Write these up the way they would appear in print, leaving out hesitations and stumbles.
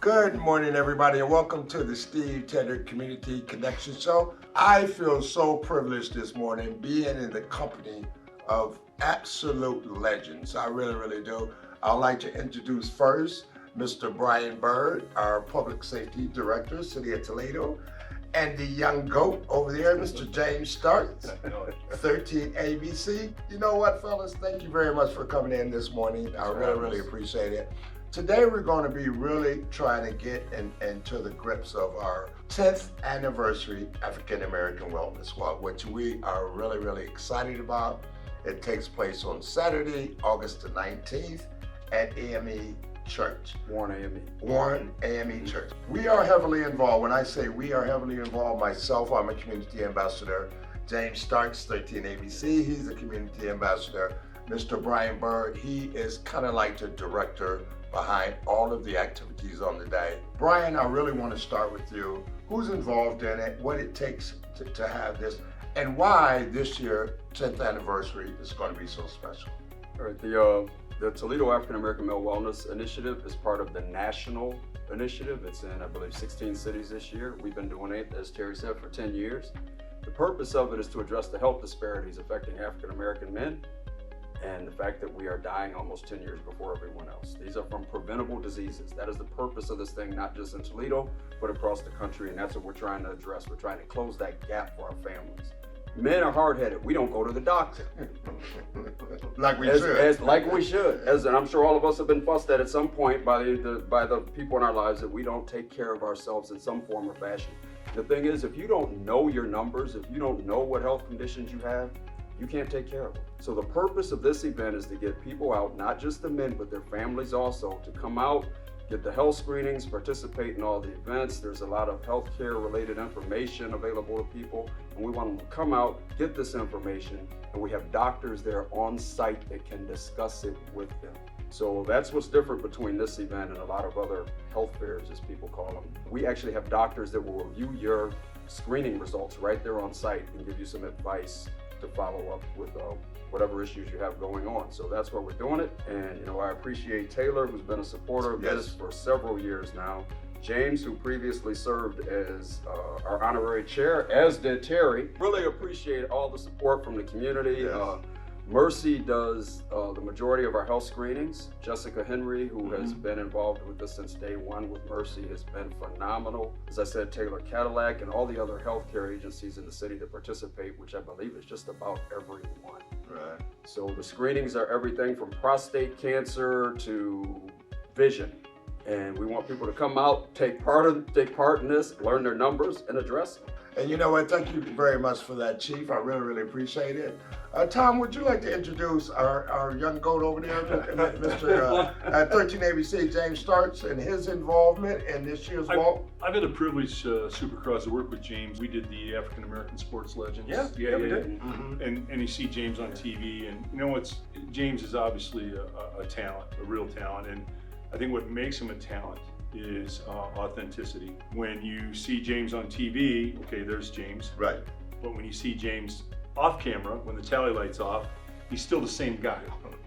Good morning, everybody, and welcome to the Steve Tedder Community Connection Show. I feel so privileged this morning being in the company of absolute legends. I really, really do. I'd like to introduce first Mr. Brian Byrd, our Public Safety Director, City of Toledo, and the young goat over there, Mr. James Starks, 13 ABC. You know what, fellas? Thank you very much for coming in this morning. I really appreciate it. Today we're going to be really trying to get into the grips of our 10th anniversary African American Wellness Walk, which we are really excited about. It takes place on Saturday, August the 19th at AME Church. Warren AME Church. We are heavily involved. When I say we are heavily involved, myself, I'm a community ambassador. James Starks, 13 ABC, he's a community ambassador. Mr. Brian Byrd, he is kind of like the director behind all of the activities on the day. Brian, I really want to start with you. Who's involved in it, what it takes to have this, and why this year, 10th anniversary, is going to be so special. All right, the Toledo African American Male Wellness Initiative is part of the national initiative. It's in, I believe, 16 cities this year. We've been doing it, as Terry said, for 10 years. The purpose of it is to address the health disparities affecting African American men and the fact that we are dying almost 10 years before everyone else. These are from preventable diseases. That is the purpose of this thing, not just in Toledo, but across the country, and that's what we're trying to address. We're trying to close that gap for our families. Men are hard-headed. We don't go to the doctor. Like we should. Like we should. And I'm sure all of us have been fussed at some point by the people in our lives that we don't take care of ourselves in some form or fashion. The thing is, if you don't know your numbers, if you don't know what health conditions you have, you can't take care of them. So the purpose of this event is to get people out, not just the men, but their families also, to come out, get the health screenings, participate in all the events. There's a lot of healthcare related information available to people, and we want them to come out, get this information, and we have doctors there on site that can discuss it with them. So that's what's different between this event and a lot of other health fairs, as people call them. We actually have doctors that will review your screening results right there on site and give you some advice to follow up with whatever issues you have going on. So that's why we're doing it. And I appreciate Taylor, who's been a supporter of this for several years now. James, who previously served as our honorary chair, as did Terry. Really appreciate all the support from the community. Mercy does the majority of our health screenings. Jessica Henry, who has been involved with this since day one with Mercy, has been phenomenal. As I said, Taylor Cadillac and all the other healthcare agencies in the city that participate, which I believe is just about everyone. Right. So the screenings are everything from prostate cancer to vision. And we want people to come out, take part in this, learn their numbers, and address them. And you know what? Thank you very much for that, Chief. I really appreciate it. Tom, would you like to introduce our young goat over there, Mr. 13 ABC, James Starks, and his involvement in this year's walk? I've had the privilege, Supercross, to work with James. We did the African American Sports Legends. Yeah, we did. And you see James on TV, and James is obviously a talent, a real talent, and I think what makes him a talent is authenticity. When you see James on TV, okay, there's James. Right. But when you see James off camera, when the tally light's off, he's still the same guy.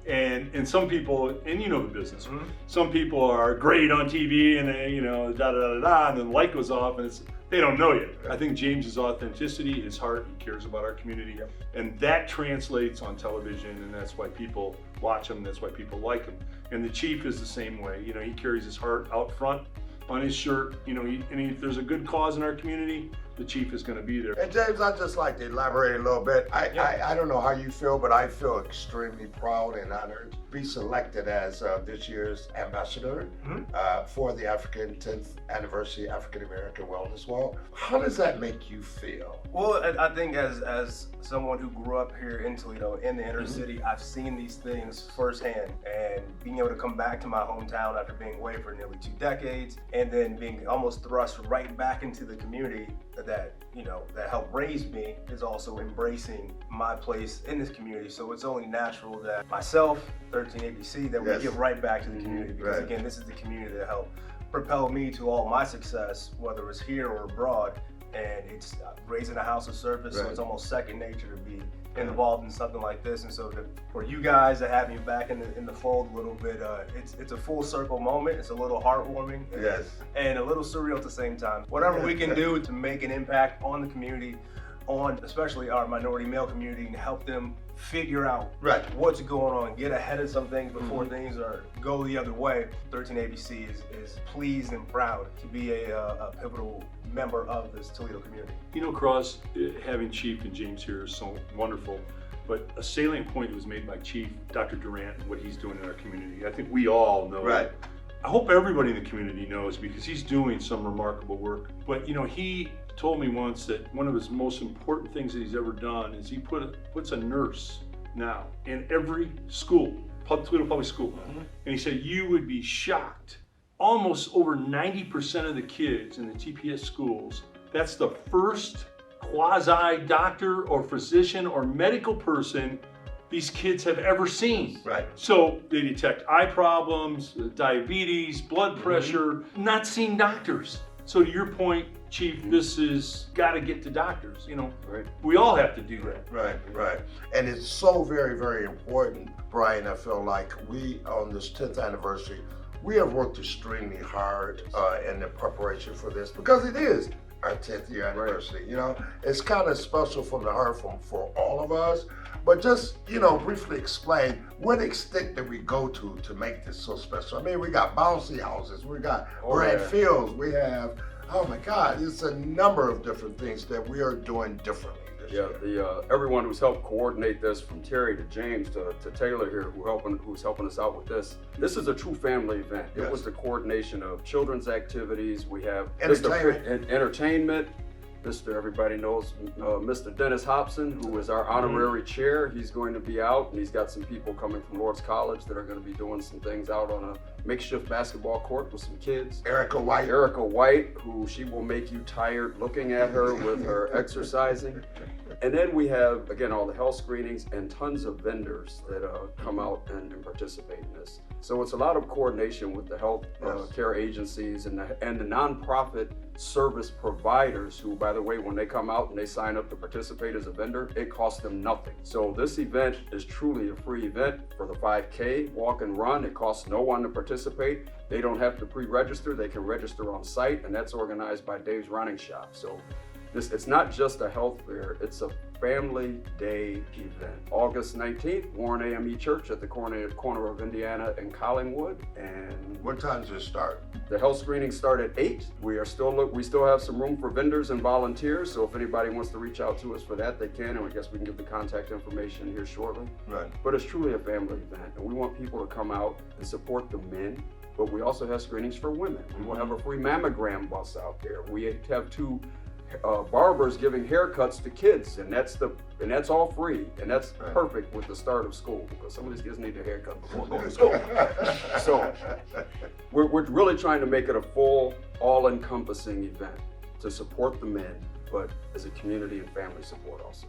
And some people, and you know the business, some people are great on TV and they, and then the light goes off and they don't know you. I think James's authenticity, his heart, he cares about our community, and that translates on television, and that's why people watch him, that's why people like him. And the Chief is the same way. He carries his heart out front on his shirt, and if there's a good cause in our community, the Chief is going to be there. And James, I'd just like to elaborate a little bit. I don't know how you feel, but I feel extremely proud and honored to be selected as this year's ambassador for the 10th anniversary African American Wellness Walk. How does that make you feel? Well, I think as someone who grew up here in Toledo, in the inner city, I've seen these things firsthand, and being able to come back to my hometown after being away for nearly 2 decades, and then being almost thrust right back into the community that helped raise me, is also embracing my place in this community. So it's only natural that myself, 13 ABC, that we give right back to the community, because again, this is the community that helped propel me to all my success, whether it's here or abroad. and it's raising a house of service, so Right. it's almost second nature to be involved in something like this. And so for you guys to have me back in the fold a little bit, it's a full circle moment. It's a little heartwarming, Yes. and a little surreal at the same time. Whatever we can do to make an impact on the community, on especially our minority male community, and help them figure out Right. what's going on, get ahead of some things before things go the other way. 13 ABC is pleased and proud to be a pivotal member of this Toledo community. You know, Cross, having Chief and James here is so wonderful, but a salient point was made by Chief Dr. Durant and what he's doing in our community. I think we all know. Right. I hope everybody in the community knows, because he's doing some remarkable work. But you know, he told me once that one of his most important things that he's ever done is he puts a nurse now in every school, Toledo Public School. And he said you would be shocked. Almost over 90% of the kids in the TPS schools, that's the first quasi doctor or physician or medical person these kids have ever seen. Right. So they detect eye problems, diabetes, blood pressure, not seeing doctors. So to your point, Chief, this is got to get to doctors, you know. Right. We all have to do that. Right, right. And it's so very, very important, Brian. I feel like we, on this 10th anniversary, we have worked extremely hard in the preparation for this, because it is our 10th year anniversary. You know, it's kind of special from the heart for all of us. But just, you know, briefly explain what extent did we go to make this so special. I mean, we got bouncy houses, we got brand fields, we have, oh my God, it's a number of different things that we are doing differently. Everyone who's helped coordinate this, from Terry to James to Taylor here, who's helping us out with this. This is a true family event. Yes. It was the coordination of children's activities. We have Entertainment. Mr. Everybody knows Mr. Dennis Hobson, who is our honorary chair. He's going to be out, and he's got some people coming from Lord's College that are going to be doing some things out on a makeshift basketball court with some kids. Erica White, who she will make you tired looking at her with her exercising. And then we have, again, all the health screenings and tons of vendors that come out and participate in this. So it's a lot of coordination with the health care agencies and the nonprofit service providers who, by the way, when they come out and they sign up to participate as a vendor, it costs them nothing. So this event is truly a free event. For the 5K walk and run, it costs no one to participate. They don't have to pre-register. They can register on site, and that's organized by Dave's Running Shop. So it's not just a health fair, it's a family day event. August 19th, Warren AME Church at the corner of Indiana and Collingwood. And what time does it start? The health screenings start at 8. We still have some room for vendors and volunteers, so if anybody wants to reach out to us for that, they can, and I guess we can give the contact information here shortly. Right. But it's truly a family event, and we want people to come out and support the men, but we also have screenings for women. We will have a free mammogram bus out there. We have 2 barbers giving haircuts to kids, and that's all free, and that's perfect with the start of school, because some of these kids need their haircut before going to school. So we're really trying to make it a full, all-encompassing event to support the men, but as a community and family support also.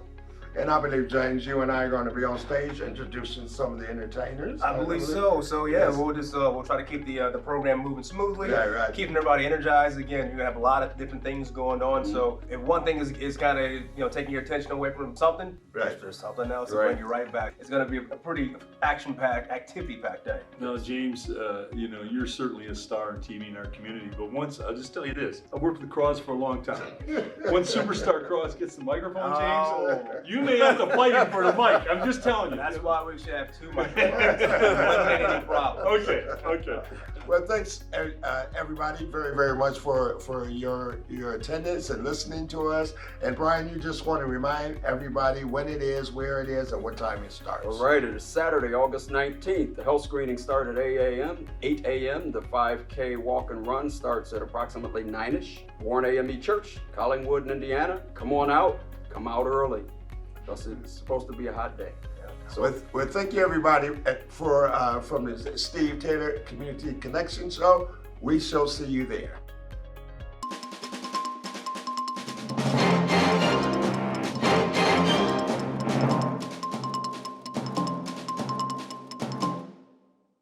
And I believe, James, you and I are going to be on stage introducing some of the entertainers. I believe so. So yeah, Yes. we'll try to keep the program moving smoothly, Right. keeping everybody energized. Again, you're gonna have a lot of different things going on. So if one thing is kind of taking your attention away from something, Right. there's something else to Right. bring you right back. It's gonna be a pretty action-packed, activity-packed day. No, James, you're certainly a star in TV in our community, but once, I'll just tell you this, I've worked with Cross for a long time. When superstar Cross gets the microphone, James, you may have to fight him for the mic. I'm just telling you. That's why we should have 2 microphones. Eliminate any problems. Okay. Well, thanks everybody very, very much for your attendance and listening to us. And Brian, you just want to remind everybody when it is, where it is, and what time it starts. All right, it is Saturday, August 19th. The health screening starts at 8 a.m. The 5K walk and run starts at approximately 9ish. Warren AME Church, Collingwood, Indiana. Come on out. Come out early, because it's supposed to be a hot day. So, Well, thank you everybody from the Steve Taylor Community Connection Show. We shall see you there.